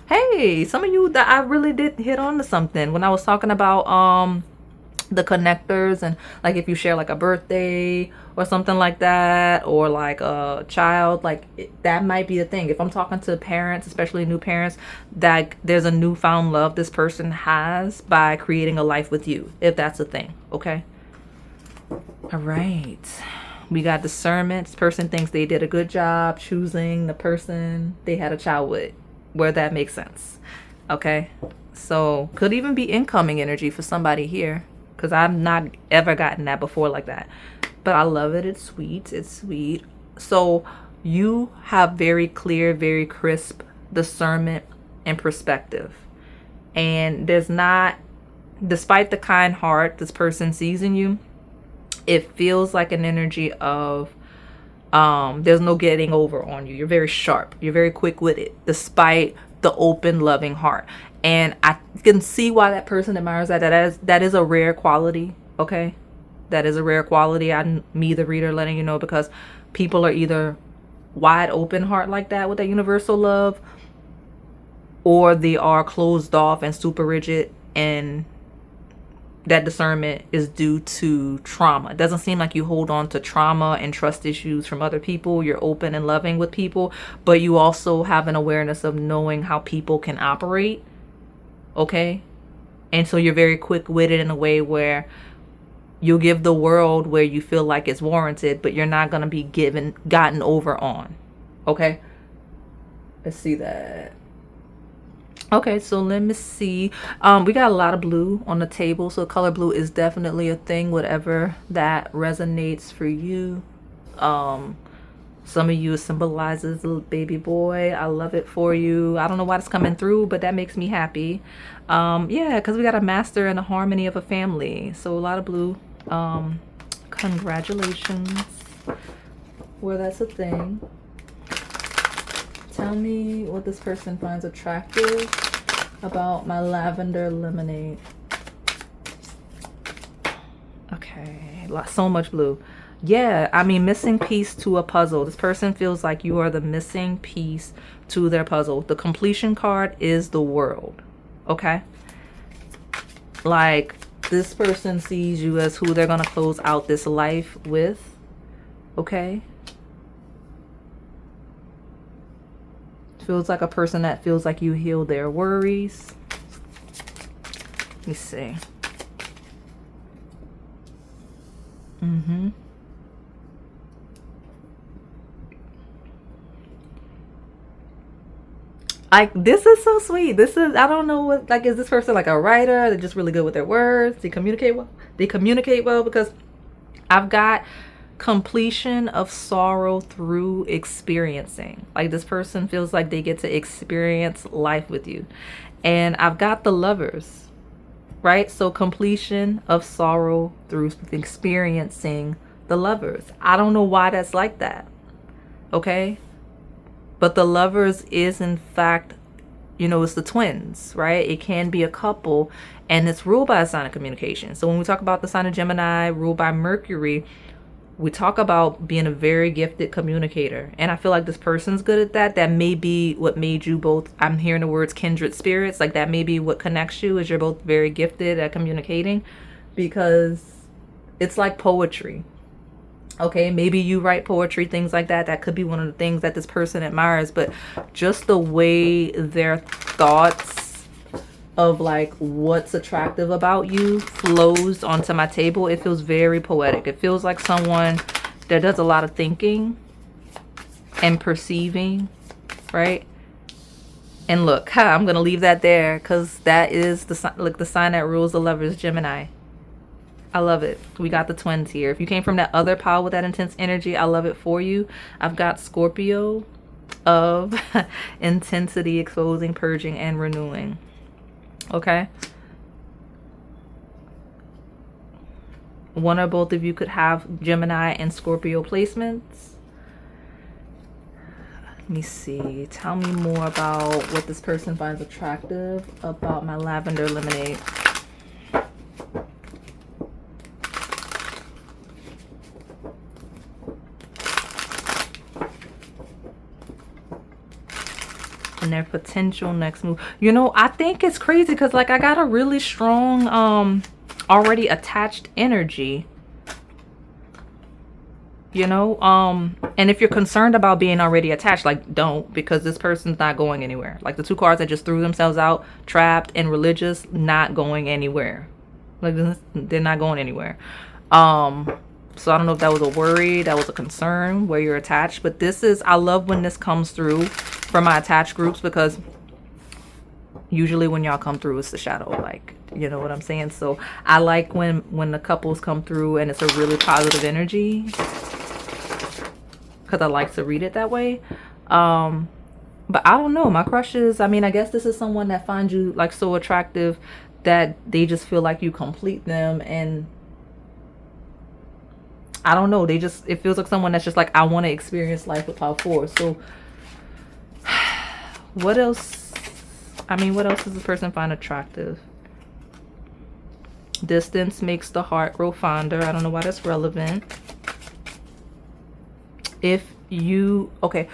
Hey, some of you that I really did hit on to something when I was talking about the connectors, and like if you share like a birthday or something like that, or like a child, like that might be a thing. If I'm talking to parents, especially new parents, that there's a newfound love this person has by creating a life with you, if that's a thing. Okay, all right, we got discernment. This person thinks they did a good job choosing the person they had a child with, where that makes sense. Okay, so could even be incoming energy for somebody here, because I've not ever gotten that before like that. But I love it. It's sweet. It's sweet. So you have very clear, very crisp discernment and perspective. And there's not, despite the kind heart this person sees in you, it feels like an energy of there's no getting over on you. You're very sharp. You're very quick-witted, despite the open, loving heart. And I can see why that person admires that. That is a rare quality. Okay, that is a rare quality. Me, the reader, letting you know, because people are either wide open heart like that with that universal love, or they are closed off and super rigid, and that discernment is due to trauma. It doesn't seem like you hold on to trauma and trust issues from other people. You're open and loving with people, but you also have an awareness of knowing how people can operate. Okay, and so you're very quick-witted in a way where you'll give the world where you feel like it's warranted, but you're not going to be gotten over on. Okay, let's see that. Okay, so let me see. We got a lot of blue on the table, so color blue is definitely a thing, whatever that resonates for you. Some of you symbolizes a little baby boy. I love it for you. I don't know why it's coming through, but that makes me happy. Yeah, because we got a master and a harmony of a family. So a lot of blue. Congratulations. Well, that's a thing. Tell me what this person finds attractive about my lavender lemonade. Okay, so much blue. Yeah, I mean, missing piece to a puzzle. This person feels like you are the missing piece to their puzzle. The completion card is the world. Okay? Like, this person sees you as who they're going to close out this life with. Okay? Feels like a person that feels like you heal their worries. Let me see. Like, this is so sweet. This is, I don't know what, like, is this person like a writer? They're just really good with their words. They communicate well. They communicate well, because I've got completion of sorrow through experiencing. Like, this person feels like they get to experience life with you. And I've got the Lovers, right? So completion of sorrow through experiencing the Lovers. I don't know why that's like that. Okay? But the Lovers is, in fact, you know, it's the twins, right? It can be a couple, and it's ruled by a sign of communication. So when we talk about the sign of Gemini, ruled by Mercury, we talk about being a very gifted communicator. And I feel like this person's good at that. That may be what made you both, I'm hearing the words kindred spirits. Like, that may be what connects you, is you're both very gifted at communicating, because it's like poetry. Okay, maybe you write poetry, things like that. That could be one of the things that this person admires. But just the way their thoughts of like what's attractive about you flows onto my table, it feels very poetic. It feels like someone that does a lot of thinking and perceiving, right? And look, I'm gonna leave that there, because that is the sign that rules the Lovers, Gemini. I love it. We got the twins here. If you came from that other pile with that intense energy, I love it for you. I've got Scorpio of intensity, exposing, purging, and renewing. Okay? One or both of you could have Gemini and Scorpio placements. Let me see. Tell me more about what this person finds attractive about my lavender lemonade. And their potential next move. You know, I think it's crazy, because like I got a really strong already attached energy, you know. And if you're concerned about being already attached, like, don't, because this person's not going anywhere. Like the two cards that just threw themselves out, trapped and religious, not going anywhere. Like, they're not going anywhere. So I don't know if that was a worry, that was a concern where you're attached. But this is, I love when this comes through for my attached groups, because usually when y'all come through, it's the shadow, like, you know what I'm saying? So I like when the couples come through and it's a really positive energy, because I like to read it that way. But I don't know, my crushes, I mean, I guess this is someone that finds you like so attractive that they just feel like you complete them. And I don't know, they just, it feels like someone that's just like, I want to experience life with pile 4. So what else? I mean, what else does this person find attractive? Distance makes the heart grow fonder. I don't know why that's relevant. If you, okay,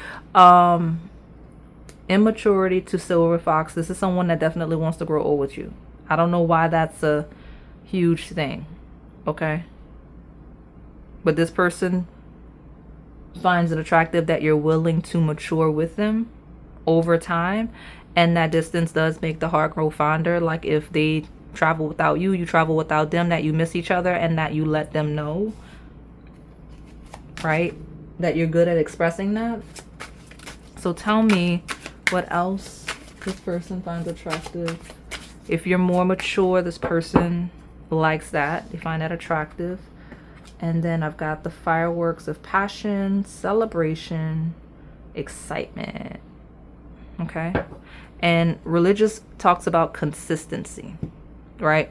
immaturity to silver fox. This is someone that definitely wants to grow old with you. I don't know why that's a huge thing. Okay. But this person finds it attractive that you're willing to mature with them over time. And that distance does make the heart grow fonder. Like, if they travel without you, you travel without them, that you miss each other, and that you let them know, right? That you're good at expressing that. So tell me what else this person finds attractive. If you're more mature, this person likes that. They find that attractive. And then I've got the fireworks of passion, celebration, excitement. Okay. And religious talks about consistency, right?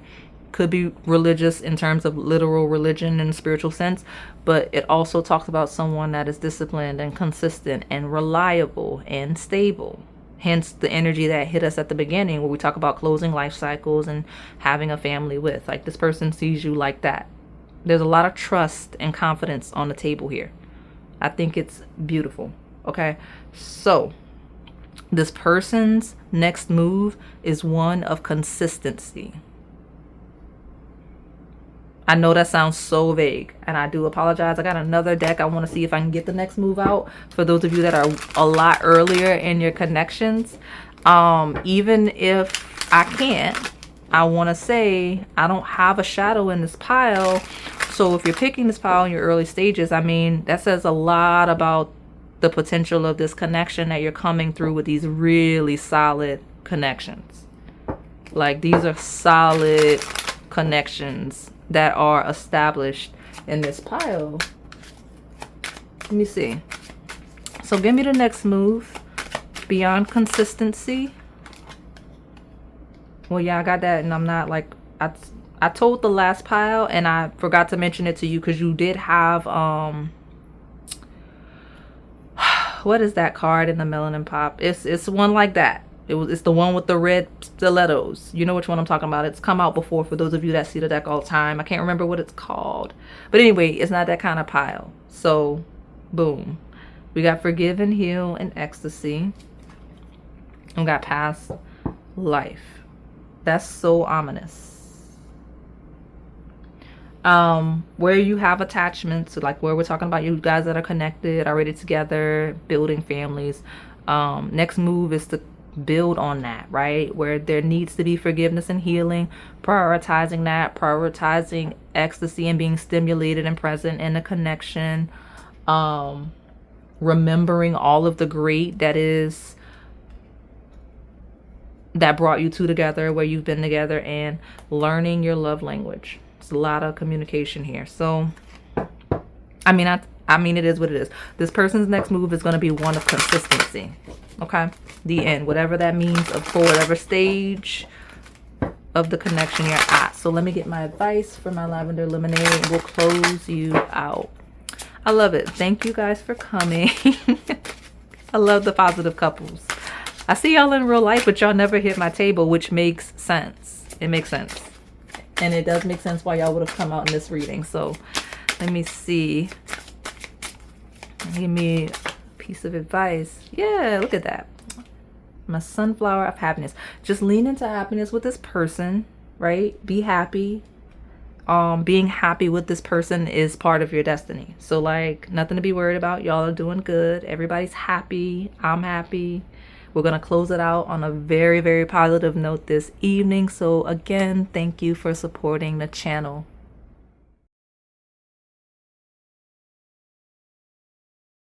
Could be religious in terms of literal religion in a spiritual sense, but it also talks about someone that is disciplined and consistent and reliable and stable. Hence the energy that hit us at the beginning where we talk about closing life cycles and having a family with. Like, this person sees you like that. There's a lot of trust and confidence on the table here. I think it's beautiful. Okay. So this person's next move is one of consistency. I know that sounds so vague, and I do apologize. I got another deck. I want to see if I can get the next move out for those of you that are a lot earlier in your connections. Even if I can't, I want to say I don't have a shadow in this pile. So if you're picking this pile in your early stages, I mean, that says a lot about the potential of this connection that you're coming through with these really solid connections. Like, these are solid connections that are established in this pile. Let me see. So give me the next move. Beyond consistency. Well, yeah, I got that, and I'm not like, I told the last pile, and I forgot to mention it to you because you did have what is that card in the Melanin Pop? It's one like that. It's the one with the red stilettos. You know which one I'm talking about. It's come out before for those of you that see the deck all the time. I can't remember what it's called. But anyway, it's not that kind of pile. So, boom. We got forgive and heal and ecstasy. And we got past life. That's so ominous. Where you have attachments, like where we're talking about you guys that are connected, already together, building families. Next move is to build on that, right? Where there needs to be forgiveness and healing, prioritizing that, prioritizing ecstasy and being stimulated and present in a connection, remembering all of the great that brought you two together, where you've been together, and learning your love language. It's a lot of communication here. So I mean it is what it is. This person's next move is going to be one of consistency. Okay, the end, whatever that means, for whatever stage of the connection you're at. So let me get my advice for my lavender lemonade, and we'll close you out. I love it. Thank you guys for coming. I love the positive couples. I see y'all in real life, but y'all never hit my table, which makes sense. It makes sense, and it does make sense why y'all would have come out in this reading. So let me see. Give me a piece of advice. Yeah, look at that. My sunflower of happiness. Just lean into happiness with this person, right? Be happy. Being happy with this person is part of your destiny. So like, nothing to be worried about. Y'all are doing good. Everybody's happy. I'm happy. We're going to close it out on a very, very positive note this evening. So again, thank you for supporting the channel.